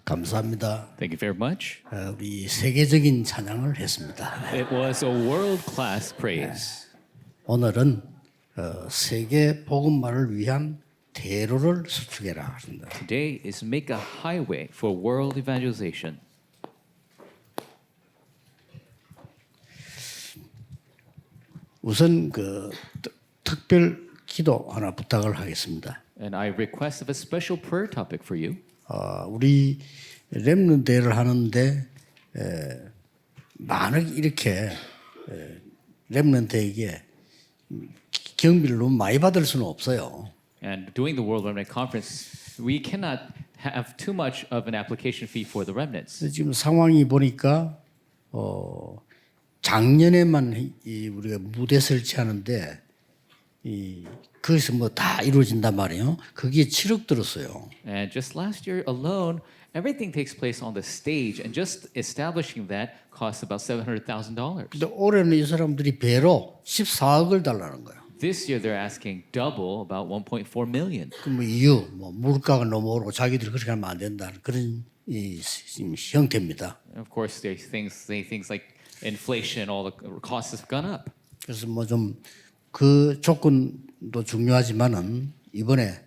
감사합니다. Thank you very much. 우리 세계적인 찬양을 했습니다. It was a world-class praise. 오늘은 세계 복음화를 위한 대로를 수축해라 합니다. Today is make a highway for world evangelization. 우선 특별 기도 하나 부탁을 하겠습니다. And I request of a special prayer topic for you. 우리 렘넌트를 하는데 많은 이렇게 렘넌트에게 경비를 너무 많이 받을 수는 없어요. And doing the World Remnant Conference, we cannot have too much of an application fee for the remnants. 그래서 지금 상황이 보니까 작년에만 우리가 무대 설치하는데 거기서 뭐 다 이루어진단 말이에요. 거기에 7억 들었어요. And just last year alone, everything takes place on the stage, and just establishing that costs about $700,000. 근데 올해는 이 사람들이 배로 14억을 달라는 거예요. This year, they're asking double, about 1.4 million. 그 이유, 물가가 너무 오르고 자기들이 그렇게 하면 안 된다는 그런 형태입니다. And of course, they say things like inflation, all the costs have gone up. 그래서 그 조건도 중요하지만은 이번에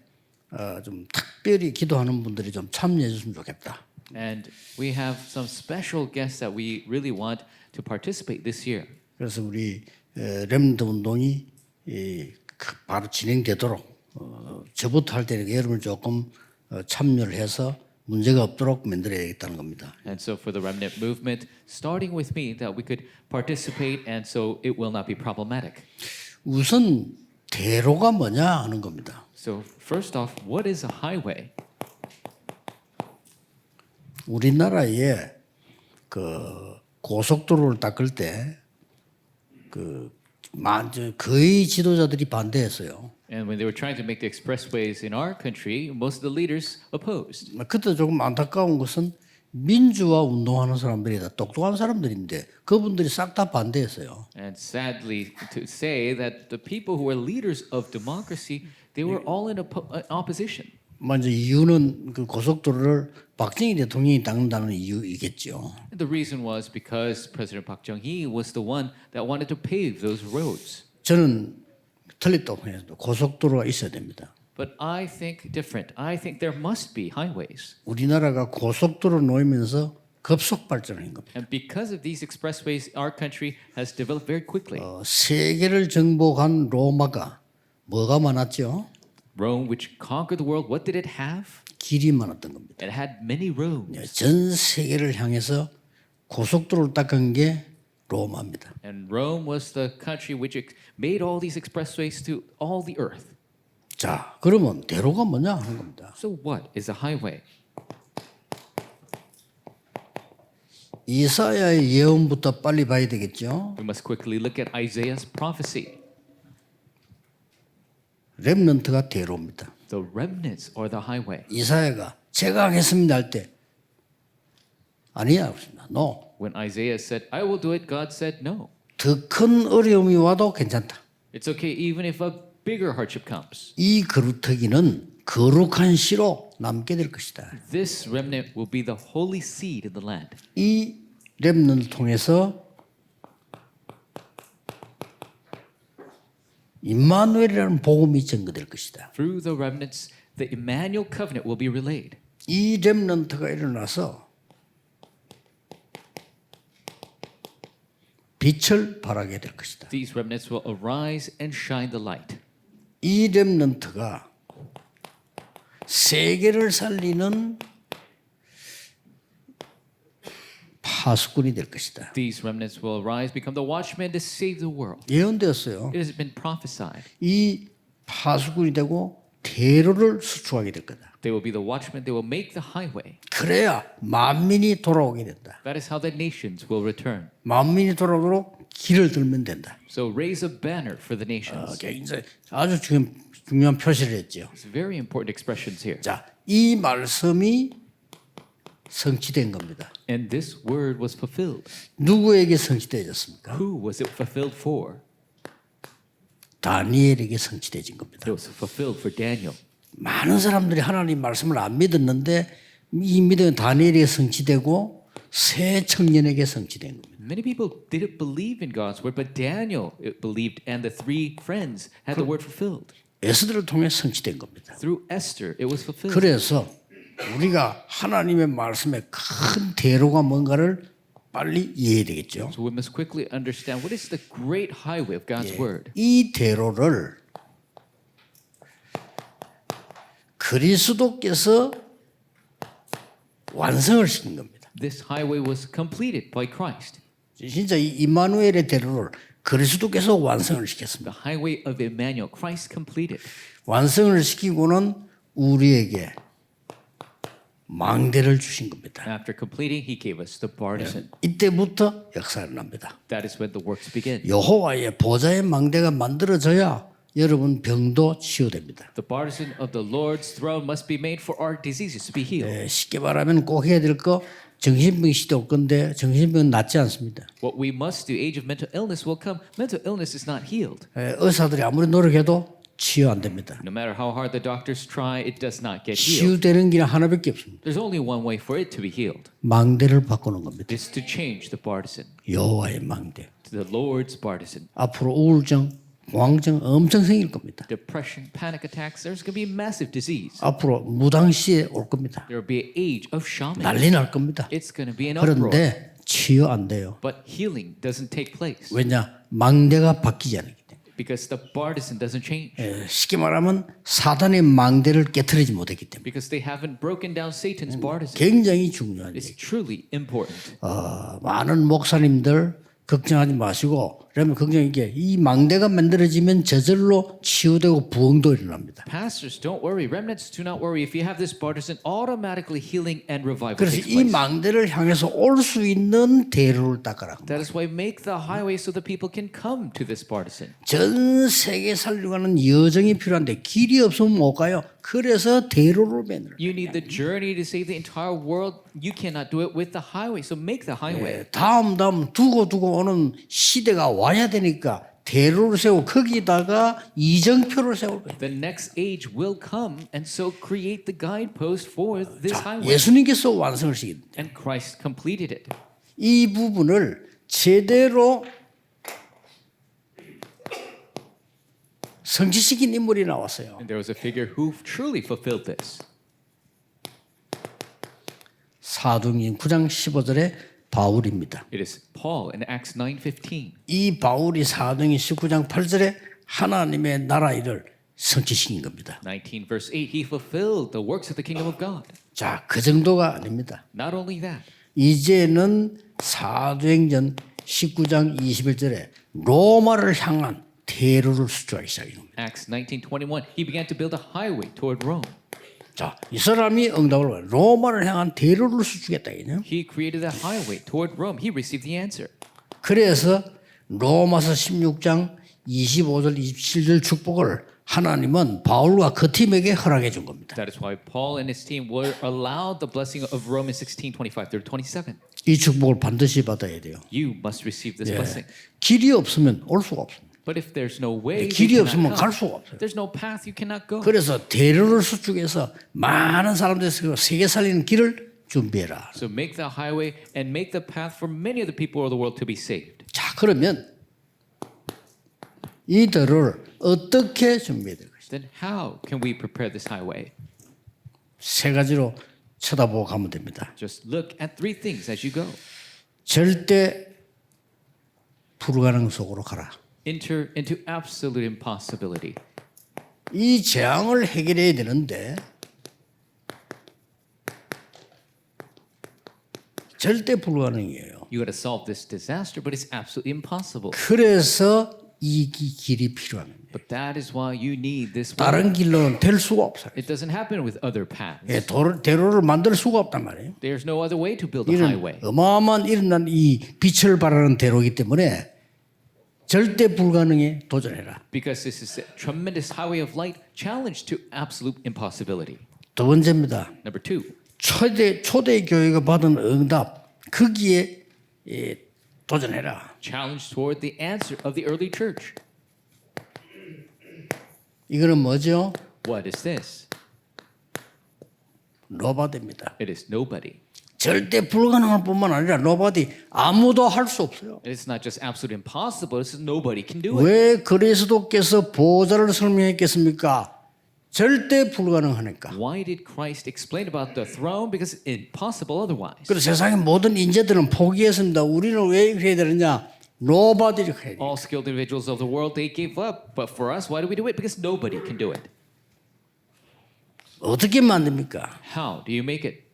좀 특별히 기도하는 분들이 좀 참여해 줬으면 좋겠다. And we have some special guests that we really want to participate this year. 그래서 우리 렘넌트 운동이 바로 진행되도록 저부터 할 때는 여러분을 조금 참여를 해서 문제가 없도록 만들어야겠다는 겁니다. And so for the remnant movement, starting with me, that we could participate, and so it will not be problematic. 우선 대로가 뭐냐 하는 겁니다. So first off, what is a highway? 우리나라에 고속도로를 닦을 때 거의 지도자들이 반대했어요. And when they were trying to make the expressways in our country, most of the leaders opposed. 그때 조금 안타까운 것은 민주화 운동하는 사람들이 다 똑똑한 사람들인데 그분들이 싹 다 반대했어요. And sadly to say that the people who were leaders of democracy, they were all in opposition. 먼저 이유는 그 고속도로를 박정희 대통령이 닦는다는 이유이겠죠. The reason was because President Park Chung-hee was the one that wanted to pave those roads. 저는 틀렸다고 해도 고속도로가 있어야 됩니다. But I think different. I think there must be highways. 우리나라가 고속도로 놓이면서 급속 발전한 겁니다. And because of these expressways, our country has developed very quickly. 세계를 정복한 로마가 뭐가 많았죠? Rome, which conquered the world, what did it have? 길이 많았던 겁니다. It had many roads. 전 세계를 향해서 고속도로를 닦은 게 로마입니다. And Rome was the country which made all these expressways to all the earth. 자, 그러면 대로가 뭐냐 하는 겁니다. So what is a highway? 이사야의 예언부터 빨리 봐야 되겠죠. We must quickly look at Isaiah's prophecy. 렘넌트가 대로입니다. The remnants are the highway. 이사야가 제가 하겠습니다 할 때 아니야, no. When Isaiah said, I will do it, God said no. 더 큰 어려움이 와도 괜찮다. It's okay even if a bigger hardship comes. 이 그루터기는 거룩한 씨로 남게 될 것이다. This remnant will be the holy seed in the land. 이 렘넌트를 통해서 임마누엘이라는 복음이 전거될 것이다. Through the remnants, the Emmanuel covenant will be relayed. 이 렘넌트가 일어나서 빛을 발하게 될 것이다. These remnants will arise and shine the light. 이 렘넌트가 세계를 살리는 파수꾼이 될 것이다. These remnants will arise, become the watchmen to save the world. 예언되었어요. It has been prophesied. 이 파수꾼이 되고 대로를 수축하게 될 거다. They will be the watchmen. They will make the highway. 그래야 만민이 돌아오게 된다. That is how the nations will return. 만민이 돌아오도록 길을 들면 된다. So raise a banner for the nations. 이제 아주 중요한 표시를 했죠. It's very important expressions here. 자, 이 말씀이 성취된 겁니다. And this word was fulfilled. 누구에게 성취되었습니까? Who was it fulfilled for? 다니엘에게 성취되진 겁니다. It was fulfilled for Daniel. 많은 사람들이 하나님 말씀을 안 믿었는데 이 믿음은 다니엘에게 성취되고 세 청년에게 성취된 겁니다. Many people didn't believe in God's word, but Daniel believed, and the three friends had the word fulfilled. 에스더를 통해 성취된 겁니다. Through Esther, it was fulfilled. 그래서 우리가 하나님의 말씀에 큰 대로가 뭔가를 빨리 이해해야 되겠죠. So we must quickly understand what is the great highway of God's word. 이 대로를 그리스도께서 완성을 시킨 겁니다. This highway was completed by Christ. 진짜 이 임마누엘의 대로를 그리스도께서 완성을 시켰습니다. The highway of Emmanuel, Christ completed. 완성을 시키고는 우리에게 망대를 주신 겁니다. After completing, he gave us the partisan. 이때부터 역사가 납니다. That is when the works begin. 여호와의 보좌의 망대가 만들어져야 여러분 병도 치유됩니다. The partisan of the Lord's throne must be made for our diseases to be healed. 쉽게 말하면 꼭 해야 될 거 정신병 시대 올 건데 정신병은 낫지 않습니다. What we must do, age of mental illness will come. Mental illness is not healed. 의사들이 아무리 노력해도 치유 안 됩니다. No matter how hard the doctors try, it does not get healed. 치유되는 길은 하나밖에 없습니다. There's only one way for it to be healed. 망대를 바꾸는 겁니다. It's to change the partisan 여호와의 망대. to the Lord's partisan. 앞으로 우울증, 공황증 엄청 생길 겁니다. Depression, panic attacks, there's going to be massive disease. 앞으로 무당시에 올 겁니다. There will be an age of shaman. 난리 날 겁니다. It's going to be an uproar. 그런데 치유 안 돼요. But healing doesn't take place 왜냐? 망대가 바뀌지 않기 때문에. because the partisan doesn't change. 쉽게 말하면 사단의 망대를 깨트리지 못했기 때문에. Because they haven't broken down Satan's partisan. 굉장히 중요한 It's 얘기. truly important. 많은 목사님들 걱정하지 마시고, 그러면 걱정 이게 이 망대가 만들어지면 저절로 치유되고 부흥도 일어납니다. Pastors, don't worry. Remnants, do not worry. If you have this partisan, automatically healing and revival 그래서 takes 이 place. 망대를 향해서 올 수 있는 대로를 닦아라. That is why make the highway so that people can come to this partisan. 전 세계 살려고 하는 여정이 필요한데 길이 없으면 못 가요. 그래서 대로를 만들어요. You need the journey to save the entire world. You cannot do it with the highway. So make the highway. 다음 두고 오는 시대가 와야 되니까 대로를 세우고 거기다가 이정표를 세울 거예요. The next age will come, and so create the guidepost for this highway. 예수님께서 완성을 시킨. And Christ completed it. 이 부분을 제대로 성취시킨 인물이 나왔어요. And there was a figure who truly fulfilled this. 사도행전 9장 15절에 바울입니다. It is Paul in Acts 9:15. 이 바울이 사도행전 19장 8절에 하나님의 나라 일을 성취시킨 겁니다. 19 verse 8, he fulfilled the works of the kingdom of God. 자, 그 정도가 아닙니다. Not only that, 이제는 사도행전 19장 21절에 로마를 향한 대로를 수주하기 시작한 겁니다. Acts 19:21, he began to build a highway toward Rome. 자, 이 사람이 응답을 받아요. 로마를 향한 대로를 수주겠다. 이죠? He created a highway toward Rome. He received the answer. 그래서 로마서 16장 25절 27절 축복을 하나님은 바울과 그 팀에게 허락해 준 겁니다. That is why Paul and his team were allowed the blessing of Romans 16:25 through 27. 이 축복을 반드시 받아야 돼요. You must receive this blessing. 길이 없으면 올 수가 없습니다. But if there's no way, you 길이 cannot 없으면 come. 갈 수가 없어요. There's no path, you cannot go. 그래서 대로를 수축해서 많은 사람들이 세계 살리는 길을 준비해라. So make the highway and make the path for many of the people of the world to be saved. 자, 그러면 이 대로를 어떻게 준비해야 될 것이냐? Then how can we prepare this highway? 세 가지로 쳐다보고 가면 됩니다. Just look at three things as you go. 절대 불가능 속으로 가라. Enter into absolute impossibility. 이 재앙을 해결해야 되는데 절대 불가능이에요. You got to solve this disaster, but it's absolutely impossible. 그래서 이 길이 필요한 겁니다. But that is why you need this way. 다른 길로는 될 수가 없어요. It doesn't happen with other paths. 예, 대로를 만들 수가 없단 말이에요. There's no other way to build a 이런 highway. 어마어마한 일어난 이 빛을 발하는 대로이기 때문에 절대 불가능에 도전해라. Because this is a tremendous highway of light, challenge to absolute impossibility. 두 번째입니다. Number two, 초대 교회가 받은 응답 거기에 도전해라. challenge toward the answer of the early church. 이거는 뭐죠? What is this? nobody입니다. It is nobody. 절대 불가능할 뿐만 아니라 nobody 아무도 할 수 없어요. It's not just absolute impossible. It's just nobody can do it. 왜 그리스도께서 보호자를 설명했겠습니까? 절대 불가능하니까. Why did Christ explain about the throne? Because it's impossible otherwise. 그래서 세상의 모든 인재들은 포기했습니다. 우리는 왜 이렇게 해야 되느냐? Nobody 이렇게 해야 돼요. All skilled individuals of the world, they gave up. But for us, why do we do it? Because nobody can do it. 어떻게 만듭니까? How do you make it?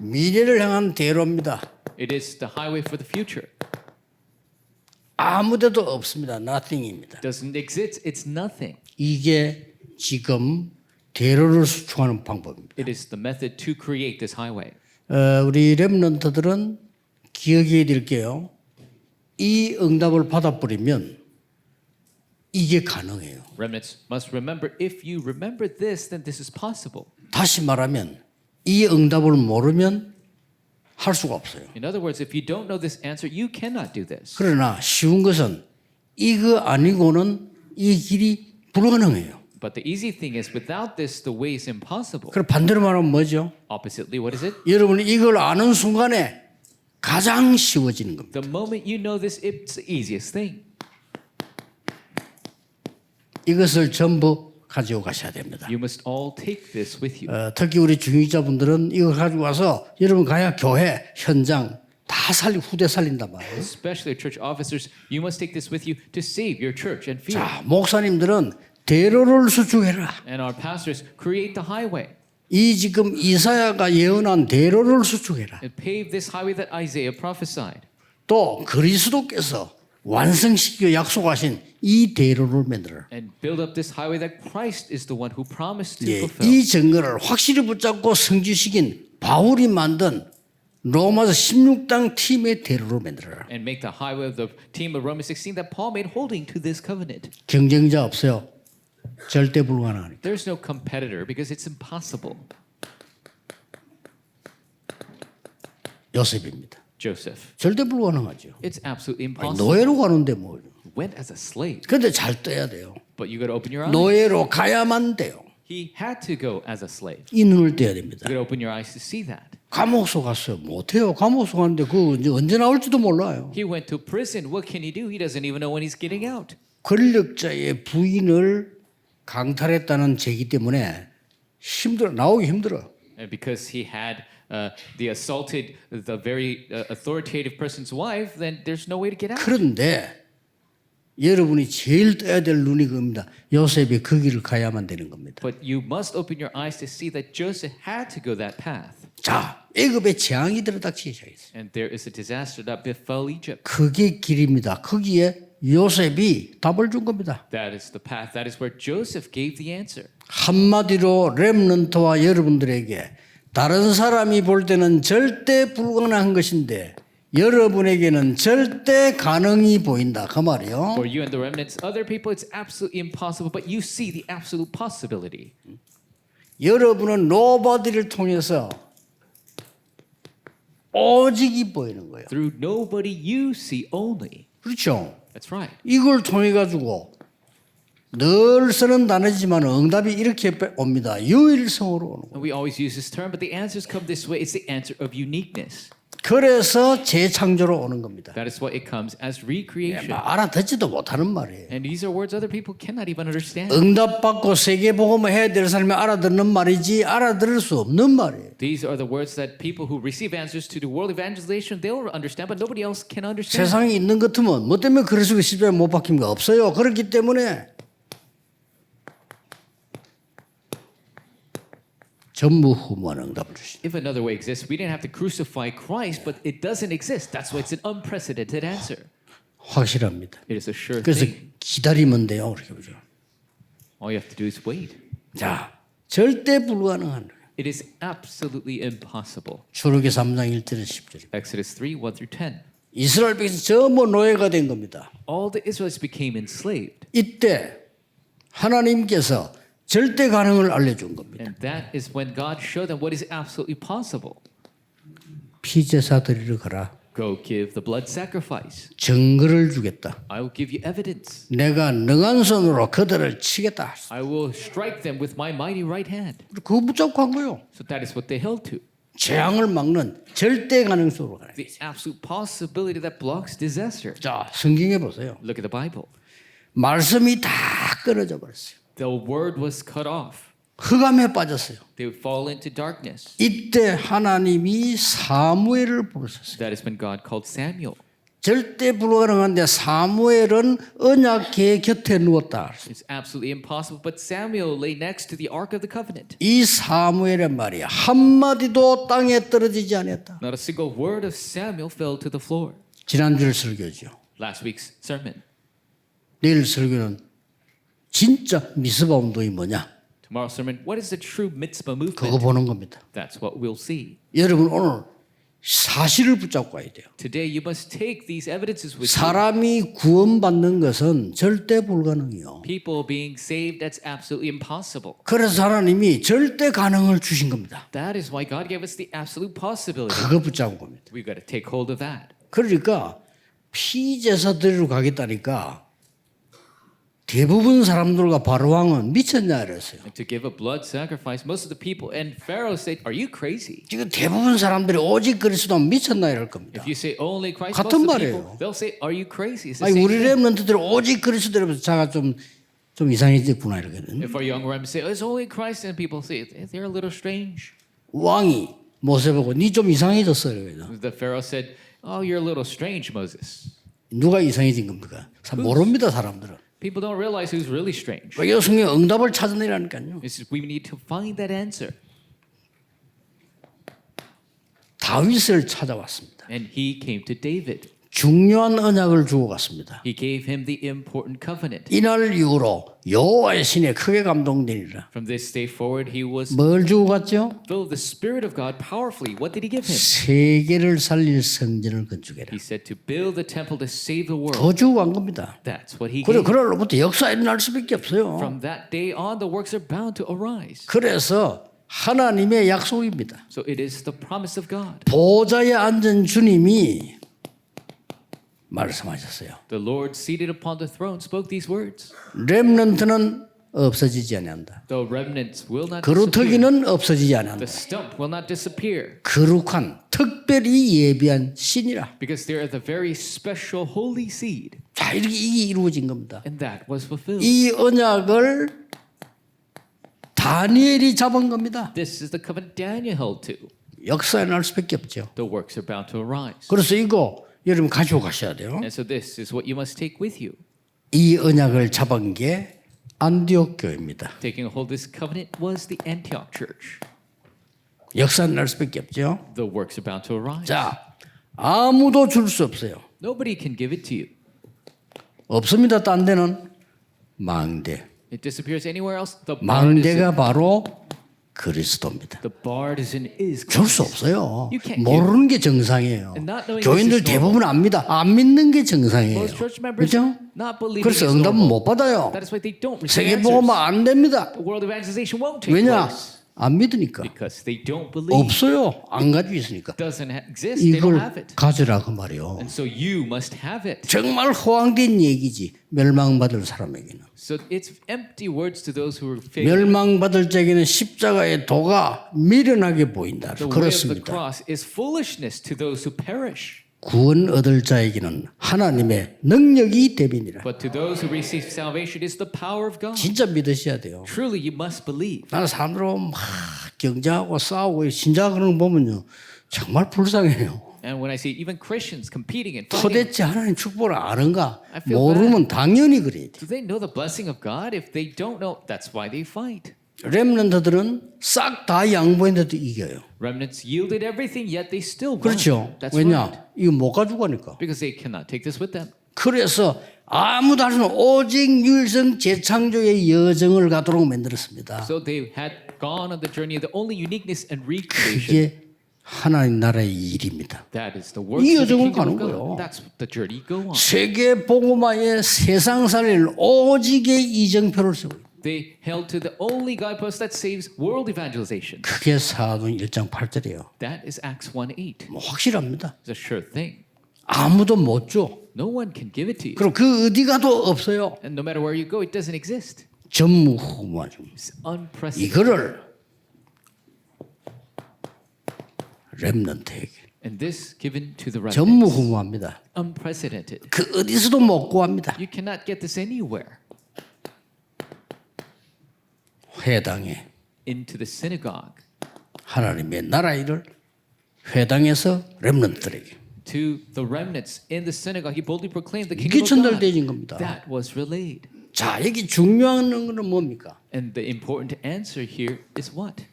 미래를 향한 대로입니다. It is the highway for the future. 아무데도 없습니다. Nothing입니다. Doesn't exist. It's nothing. 이게 지금 대로를 수축하는 방법입니다. It is the method to create this highway. 우리 렘넌트들은 기억해야 될게요. 이 응답을 받아버리면 이게 가능해요. Remnants must remember, if you remember this, then this is possible. 다시 말하면 이 응답을 모르면 할 수가 없어요. In other words, if you don't know this answer, you cannot do this. 그러나 쉬운 것은 이거 아니고는 이 길이 불가능해요. But the easy thing is, without this, the way is impossible. 그럼 반대로 말하면 뭐죠? Oppositely, what is it? 여러분이 이걸 아는 순간에 가장 쉬워지는 겁니다. The moment you know this, it's the easiest thing. 이것을 전부 가지고 가셔야 됩니다. You must all take this with you. 특히 우리 중위자분들은 이걸 가지고 와서 여러분 가야 교회 현장 다 후대 살린단 말이에요. Especially church officers, you must take this with you to save your church and field. 자, 목사님들은 대로를 수축해라. And our pastors create the highway 이 지금 이사야가 예언한 대로를 수축해라. and pave this highway that Isaiah prophesied. 또 그리스도께서 완성시켜 약속하신 이 대로를 만들어라. And build up this highway that Christ is the one who promised to 예, fulfill. 이 증거를 확실히 붙잡고 성취시킨 바울이 만든 로마서 16장 팀의 대로로 만들어라. And make the highway of the team of Romans 16 that Paul made holding to this covenant. 경쟁자 없어요. 절대 불가능하니까. There's no competitor because it's impossible. 요셉입니다. Joseph. 절대 불가능하죠. It's absolutely 아니, impossible. 노예로 가는데 뭐. Went as a slave. 근데 잘 떠야 돼요. But you got to open your eyes. 노예로 가야만 돼요. He had to go as a slave. 이 눈을 떼야 됩니다. You got to open your eyes to see that. 감옥소 갔어요. 못해요. 감옥소 갔는데 그 이제 언제 나올지도 몰라요. He went to prison. What can he do? He doesn't even know when he's getting out. 권력자의 부인을 강탈했다는 제기 때문에 나오기 힘들어. And because he had the assaulted the very authoritative person's wife, then there's no way to get out. 그런데 여러분이 제일 떠야 될 눈이 그겁니다. 요셉이 그 길을 가야만 되는 겁니다. But you must open your eyes to see that Joseph had to go that path. 자, 애굽에 재앙이 들어닥치기 시작했어요. And there is a disaster that befell Egypt. 그게 길입니다. 거기에 요셉이 답을 준 겁니다. That is the path. That is where Joseph gave the answer. 한마디로 렘넌트와 여러분들에게 다른 사람이 볼 때는 절대 불가능한 것인데 여러분에게는 절대 가능이 보인다. 그 말이에요. For you and the remnants, other people, it's absolutely impossible, but you see the absolute possibility. 여러분은 nobody를 통해서 오직이 보이는 거예요. Through nobody, you see only. 그렇죠? That's right. 이걸 통해 가지고 늘 쓰는 단어지만 응답이 이렇게 옵니다. 유일성으로 오는 거예요. And we always use this term, but the answers come this way. It's the answer of uniqueness. 그래서 재창조로 오는 겁니다. That is what it comes as recreation. 알아듣지도 못하는 말이에요. And these are words other people cannot even understand. 응답받고 세계복음을 해야 될 사람이 알아듣는 말이지 알아들을 수 없는 말이에요. These are the words that people who receive answers to the world evangelization, they'll understand, but nobody else can understand. 세상에 있는 것 같으면 뭐 때문에 그리스도의 십자가에 못 박힌 거 없어요. 그렇기 때문에 전무후무한 응답을 주신. If another way exists, we didn't have to crucify Christ, but it doesn't exist. That's why it's an unprecedented answer. 확실합니다. It is a sure 그래서 thing. 기다리면 돼요. 그렇게 보죠. All you have to do is wait. 자, 절대 불가능한 It is absolutely impossible. 출애굽기 3장 1절 10절. Exodus 3, 1 through 10. 이스라엘 백성 전부 노예가 된 겁니다. All the Israelites became enslaved. 이때 하나님께서 절대 가능을 알려준 겁니다. And that is when God showed them what is absolutely possible. 피제사 드리러 가라. Go give the blood sacrifice. 증거를 주겠다. I will give you evidence. 내가 능한 손으로 그들을 치겠다. I will strike them with my mighty right hand. 그거 붙잡고 한 거예요. So that is what they held to. 재앙을 막는 절대 가능성으로 가는. The absolute possibility that blocks disaster. 자, 성경에 보세요. Look at the Bible. 말씀이 다 끊어져 버렸어요. The word was cut off. 흑암에 빠졌어요. They would fall into darkness. 이때 하나님이 사무엘을 부르셨어요. That is when God called Samuel. 절대 불가능한데 사무엘은 언약궤 곁에 누웠다. It's absolutely impossible, but Samuel lay next to the Ark of the Covenant. 이 사무엘의 말이 한마디도 땅에 떨어지지 않았다. Not a single word of Samuel fell to the floor. 지난주일 설교죠. Last week's sermon. 내일 설교는 진짜 미스바 운동이 뭐냐? Tomorrow's sermon, what is the true mitzvah 그거 movement? 보는 겁니다. That's what we'll see. 여러분 오늘 사실을 붙잡고 가야 돼요. Today, you must take these evidences with you. 사람이 구원받는 것은 절대 불가능해요. People being saved, that's absolutely impossible. 그래서 하나님이 절대 가능을 주신 겁니다. That is why God gave us the absolute possibility. 그거 붙잡고 겁니다. We've got to take hold of that. 그러니까 피제사 드리러 가겠다니까 대부분 사람들과 바로왕은 미쳤냐 이랬어요. And to give a blood sacrifice, most of the people and Pharaoh said, "Are you crazy?" 지금 대부분 사람들이 오직 그리스도는 미쳤나 이럴 겁니다. If you say only Christ, 같은 most of the 말이에요. people they'll say, "Are you crazy?" It's the 아니 same 우리 thing. 렘넌트들이 오직 그리스도라면서 자가 좀 이상해졌구나 이러거든. If our young remnants say, "Oh, it's only Christ," and people say they're a little strange. 왕이 모세 보고 니 좀 이상해졌어 이러거든. The Pharaoh said, "Oh, you're a little strange, Moses." 누가 이상해진 겁니까? 모릅니다 사람들은. People don't realize who's really strange. 이 성경 응답을 찾아내라니까요. It's just we need to find that answer. 다윗을 찾아왔습니다. And he came to David. 중요한 언약을 주고 갔습니다. He gave him the important covenant. 이날 이후로 여호와의 신에 크게 감동되니라. From this day forward, he was 뭘 주고 갔죠? filled with the Spirit of God powerfully. What did he give him? 세계를 살릴 성전을 건축해라. He said to build the temple to save the world. 더 주고 간 겁니다. That's what he 그래 gave. 그날로부터 역사 일어날 수밖에 없어요. From that day on, the works are bound to arise. 그래서 하나님의 약속입니다. So it is the promise of God. 보좌에 앉은 주님이 말씀하셨어요. The Lord seated upon the throne spoke these words. 렘넌트는 없어지지 아니한다. The remnants will not disappear. 그루터기는 없어지지 The 아니한다. stump will not disappear. 거룩한 특별히 예비한 신이라. Because they are the very special holy seed. 자 이렇게 이게 이루어진 겁니다. And that was fulfilled. 이 언약을 다니엘이 잡은 겁니다. This is the covenant Daniel held to. 역사에 날 수밖에 없죠. The works are bound to arise. 그래서 이거 여러분 가지고 가셔야 돼요. And so this is what you must take with you. 이 언약을 잡은 게 안디옥 교회입니다. Taking a hold of this covenant was the Antioch church. 역사에 날 수밖에 없죠. The works are bound to arise. 자, 아무도 줄 수 없어요. Nobody can give it to you. 없습니다. 딴 데는 망대. It disappears anywhere else. The bard 망대가 바로 그리스도입니다. is 줄 수 Christ. 없어요. You can't 모르는 게 정상이에요. And not knowing 교인들 this is normal. 대부분 압니다. 안 믿는 게 정상이에요. Most church members 그렇죠? not believing 그래서 is 응답은 normal. 못 받아요. That is why they don't receive 세계복음은 answers. 안 됩니다. The world evangelization won't take 왜냐? place 안 믿으니까. because they don't believe. 없어요. 안 가지고 있으니까. Doesn't exist. They don't have 이걸 it. 가져라 그 말이요. And so you must have it. 정말 허황된 얘기지. 멸망받을 사람에게는. So it's empty words to those who are failing. 멸망받을 자에게는 십자가의 도가 미련하게 보인다. The way of the 그렇습니다. cross is foolishness to those who perish. 구원 얻을 자에게는 하나님의 능력이 대변이라. But to those who receive salvation is the power of God. 진짜 믿으셔야 돼요. Truly you must believe. 나는 사람들하고 막 경쟁하고 싸우고 신자 그런 거 보면요. 정말 불쌍해요. And when I see even Christians competing and fighting, 도대체 하나님 축복을 아는가? I feel 모르면 당연히 그래야 돼. do they know the blessing of God? If they don't know, that's why they fight. 렘넌트들은 싹 다 양보했는데도 이겨요. Remnants yielded everything, yet they still won. 그렇죠. That's 왜냐? right. 이거 못 가지고 가니까. Because they cannot take this with them. 그래서 아무도 할 수 없는 오직 유일성 재창조의 여정을 가도록 만들었습니다. So they had gone on the journey of the only uniqueness and recreation. 그게 하나님 나라의 일입니다. That is the work 이 of the 여정을 kingdom 가는 of God. 거예요. That's the journey you go on. 세계 복음화의 세상 살릴 오직의 이정표를 세워요. They held to the only guidepost that saves world evangelization. 그게 사도행 1장 8절이에요. That is Acts 1:8. 뭐 확실합니다. It's a sure thing. 아무도 못 줘. No one can give it to you. 그리고 그 어디 가도 없어요. And no matter where you go, it doesn't exist. 전무후무하죠. It's unprecedented. 이거를 렘넌트에게 And this given to the remnants. 전무후무합니다. Unprecedented. 그 어디서도 못 구합니다. You cannot get this anywhere. 회당에 Into the synagogue, 하나님의 나라 일을 회당에서 렘넌트들에게 to the remnants in the synagogue, he boldly proclaimed the 이게 kingdom of 전달되어진 God. 겁니다. That was relayed. 자, 여기 중요한 거는 뭡니까? And the important answer here is what?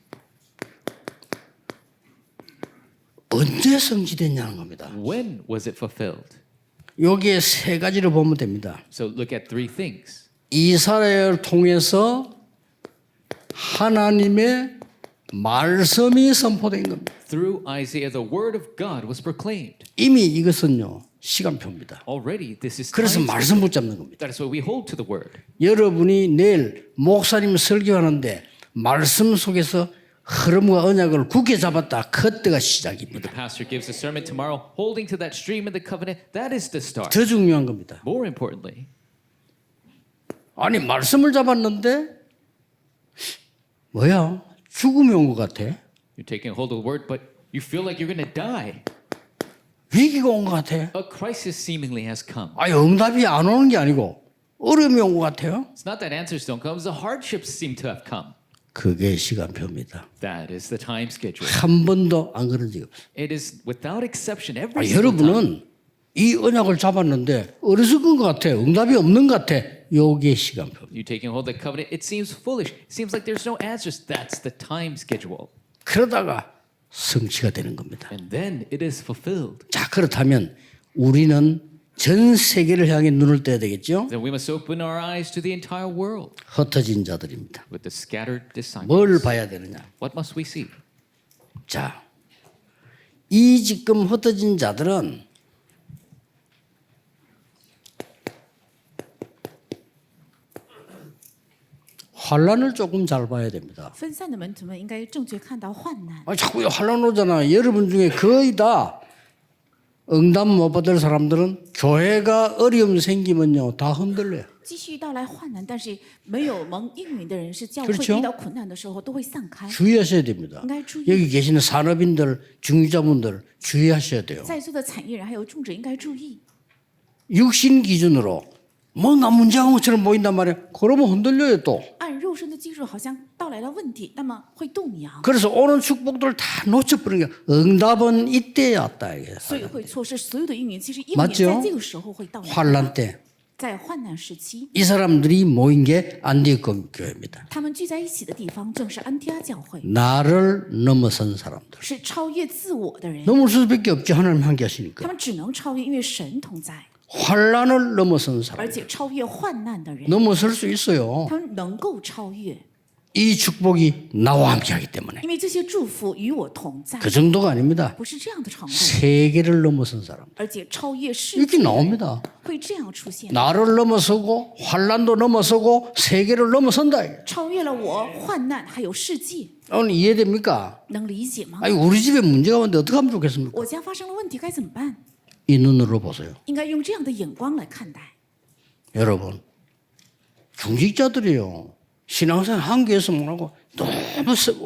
언제 성취됐냐는 겁니다. When was it fulfilled? 여기에 세 가지를 보면 됩니다. So look at three things. 이스라엘을 통해서 하나님의 말씀이 선포된 겁니다. Through Isaiah, the word of God was proclaimed. 이미 이것은요 시간표입니다. Already, this is 그래서 time. 말씀 붙잡는 겁니다. That is why we hold to the word. 여러분이 내일 목사님 설교하는데 말씀 속에서 흐름과 언약을 굳게 잡았다. 그때가 시작입니다. The pastor gives a sermon tomorrow, holding to that stream in the covenant. That is the start. 더 중요한 겁니다. More importantly, 아니 말씀을 잡았는데 뭐야 죽음이 온 것 같아. you're taking hold of the word, but you feel like you're going to die. 위기가 온 것 같아. A crisis seemingly has come. 아니 응답이 안 오는 게 아니고 어려움이 온 것 같아요. It's not that answers don't come; the hardships seem to have come. 그게 시간표입니다. That is the time schedule. 한 번도 안 그런 적이 없어요. It is without exception every 아니, single time. 여러분은 이 언약을 잡았는데 어리석은 것 같아. 응답이 없는 것 같아. 요게 시간표. You taking hold of the covenant, it seems foolish. It seems like there's no answers. That's the time schedule. 그러다가 성취가 되는 겁니다. And then it is fulfilled. 자, 그렇다면 우리는 전 세계를 향해 눈을 떼야 되겠죠? Then we must open our eyes to the entire world 흩어진 자들입니다. with the scattered disciples. 뭘 봐야 되느냐? What must we see? 자, 이 지금 흩어진 자들은 환란을 조금 잘 봐야 됩니다. 分散的门徒们应该正确看到患难。 아니, 자꾸 환란 오잖아. 여러분 중에 거의 다 응답 못 받을 사람들은 교회가 어려움 생기면요 다 흔들려요. 继续到来患难，但是没有蒙应允的人，是教会 그렇죠 遇到困难的时候都会散开。 주의하셔야 됩니다. 应该注意， 여기 계시는 산업인들, 중위자분들 주의하셔야 돼요. 在座的产业人还有种植应该注意。 육신 기준으로 뭔가 문제가 온 것처럼 보인단 말이에요. 그러면 흔들려요 또. 按肉身的基础，好像到来了问题，那么会动摇， 그래서 오는 축복들을 다 놓쳐버리는 게 응답은 이때야 왔다 이게. 所以会错失所有的应允。其实应允 맞죠 在这个时候会到来， 환란 때 이 在患难时期， 사람들이 모인 게 안디옥 교회입니다. 他们聚在一起的地方正是安提阿教会， 나를 넘어선 사람들. 是超越自我的人。 넘을 수밖에 없지 하나님 함께 하시니까. 他们只能超越，因为神同在， 환란을 넘어선 사람. 而且超越患难的人， 넘어설 수 있어요. 他们能够超越， 이 축복이 나와 함께 하기 때문에. 因为这些祝福与我同在， 그 정도가 아닙니다. 不是这样的程度， 세계를 넘어선 사람. 而且超越世 이렇게 界， 나옵니다. 会这样出现， 나를 넘어서고 환란도 넘어서고 세계를 넘어선다. 이게. 超越了我患难还有世界， 오늘 이해됩니까? 能理解吗？ 아니 우리 집에 문제가 왔는데 어떻게 하면 좋겠습니까? 我家发生了问题该怎么办？ 이 눈으로 보세요. 应该用这样的眼光来看待。 여러분 중직자들이요. 신앙생활 한계에서 뭐라고 너무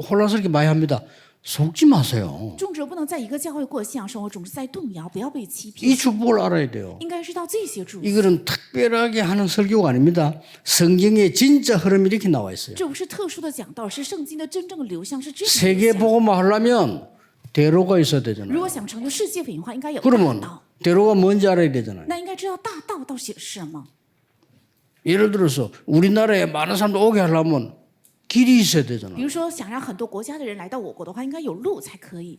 혼란스럽게 많이 합니다. 속지 마세요. 众者不能在一个教会过信仰生活，总是在动摇，不要被欺 이 骗。 축복을 알아야 돼요. 应该知道这些祝福， 이거는 특별하게 하는 설교가 아닙니다. 성경의 진짜 흐름이 이렇게 나와 있어요. 这不是特殊的讲道，是圣经的真正的流向，是这样的 세계 流向。 복음화 하려면 대로가 있어야 如 되잖아요. 果想成就世界文化，应该有大 그러면 道， 대로가 뭔지 알아야 되잖아요. 那应该知道大道到底是什么。 예를 들어서 우리나라에 많은 사람들 오게 하려면 길이 있어야 比 되잖아요. 如说，想让很多国家的人来到我国的话，应该有路才可以。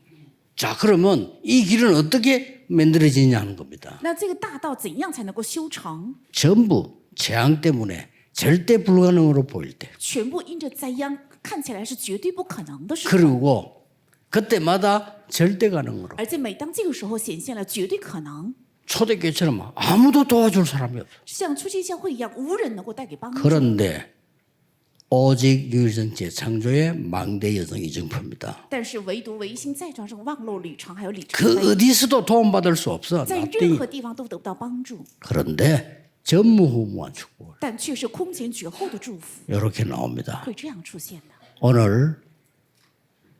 자, 그러면 이 길은 어떻게 만들어지냐 하는 겁니다. 那这个大道怎样才能够修成？ 전부 재앙 때문에 절대 불가능으로 보일 때. 全部因着灾殃，看起来是绝对不可能的事。 그리고 그때마다 절대 가능으로. 而且每当这个时候显现了绝对可能， 초대교회처럼 아무도 도와줄 사람이 없어. 像初期教会一样，无人能够带给帮助。 그런데 오직 유일성 재창조의 망대 여정 이정표입니다. 但是唯独唯心再创生望路旅程还有里程 그 碑， 어디서도 도움받을 수 없어. 在任 nothing. 何地方都得不到帮助， 그런데 전무후무한 축복을 但却是空前绝后的祝福， 이렇게 나옵니다. 会这样出现的。 오늘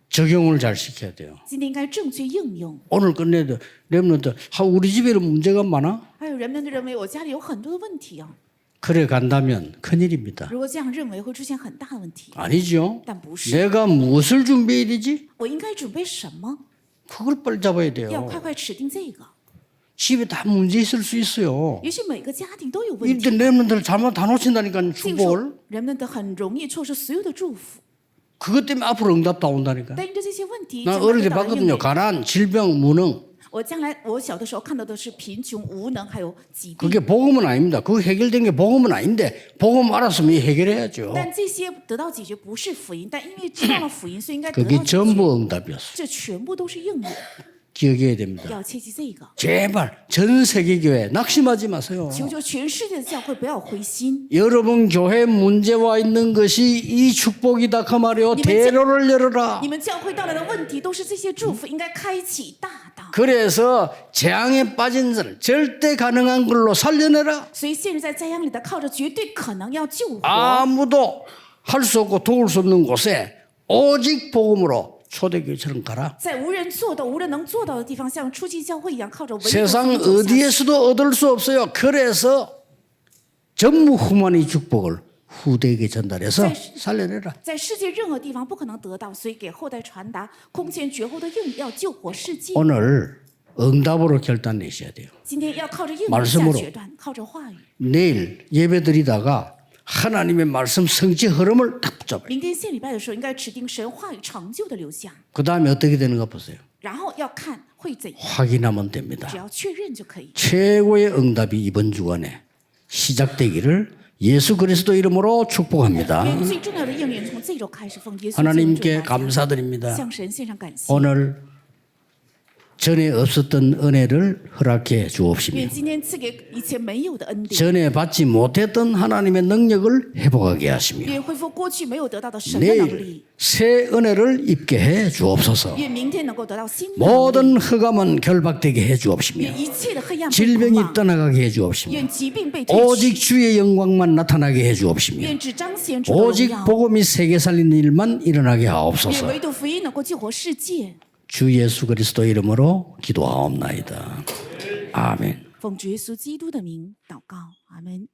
적용을 잘 시켜야 돼요. 今天应该正确应用。 오늘 끝내야 돼. 렘넌트, 우리 집에는 문제가 많아? 还有人们认为我家里有很多的问题啊， 그래 간다면 큰일입니다. 如果这样认为会出现很大的问题， 아니죠. 但不是。 내가 무엇을 준비해야 되지? 我应该准备什么？ 그걸 빨리 잡아야 要 돼요. 快快指定这个。 집에 다 문제 있을 수 있어요. 也许每个家庭都有问 이때 题， 렘넌트를 잘못 다 놓친다니까 这个时候 축복을. 人们都很容易错失所有的祝福。 그것 때문에 앞으로 응답도 온다니까. 但因着这些问题， 난 将来 어릴 때 得到了应 봤거든요. 允 가난, 질병, 무능. 我将来我小的时候看到的是贫穷、无能，还有疾病。 그게 복음은 아닙니다. 그거 해결된 게 복음은 아닌데 복음 알았으면 해결해야죠. 但这些得到解决不是福音，但因为知道了福音，所以应该得 그게 到解决。 전부 응답이었어요. 这全部都是应允， 기억해야 됩니다. 要切记这个。 제발 전 세계 교회 낙심하지 마세요. 求求全世界的教会不要灰心。 여러분 교회 문제와 있는 것이 이 축복이다 그 말이요. 대로를 열어라. 你们教会带来的问题都是这些祝福，应该开启大道。 그래서 재앙에 빠진 자를 절대 가능한 걸로 살려내라. 所以现在在灾殃里的，靠着绝对可能要救活。 아무도 할 수 없고 도울 수 없는 곳에 오직 복음으로 초대교회처럼 가라. 在无人做到、无人能做到的地方，像初期教会一样，靠着唯一的 세상 福音走下去 어디에서도 얻을 수 없어요. 그래서 전무후무한 이 축복을 후대에게 전달해서 살려내라. 在世界任何地方不可能得到，所以给后代传达空前绝后的应要救活世界。 오늘 응답으로 결단 내셔야 돼요. 今天要靠着应允 말씀으로 下决断，靠着话语。 내일 예배드리다가 하나님의 말씀 성취 흐름을 딱 붙잡아요. 明天献礼拜的时候，应该指定神话语成就的留下， 그 다음에 어떻게 되는가 보세요. 然后要看会怎样， 확인하면 됩니다. 只要确认就可以。 최고의 응답이 이번 주간에 시작되기를 예수 그리스도 이름으로 축복합니다. 愿最重要的应允从这周开始，奉耶稣基督的 하나님께 名 감사드립니다. 向神献上感谢。 오늘 전에 없었던 은혜를 허락해 주옵시며 愿今天赐给以前没有的恩典， 전에 받지 못했던 하나님의 능력을 회복하게 하시며 愿恢复过去没有得到的神的能 내일 力， 새 은혜를 입게 해 주옵소서. 愿明天能够得到新的能力， 모든 흑암은 결박되게 해 주옵시며 愿一切的黑暗被 질병이 捆绑， 떠나가게 해 주옵시며 愿疾病被推 오직 去， 주의 영광만 나타나게 해 주옵시며 愿只彰显主的荣 오직 耀， 복음이 세계 살리는 일만 일어나게 愿 하옵소서. 唯独福音能够救活世界。 주 예수 그리스도 이름으로 기도하옵나이다. 아멘. 奉主耶稣基督的名祷告，阿门。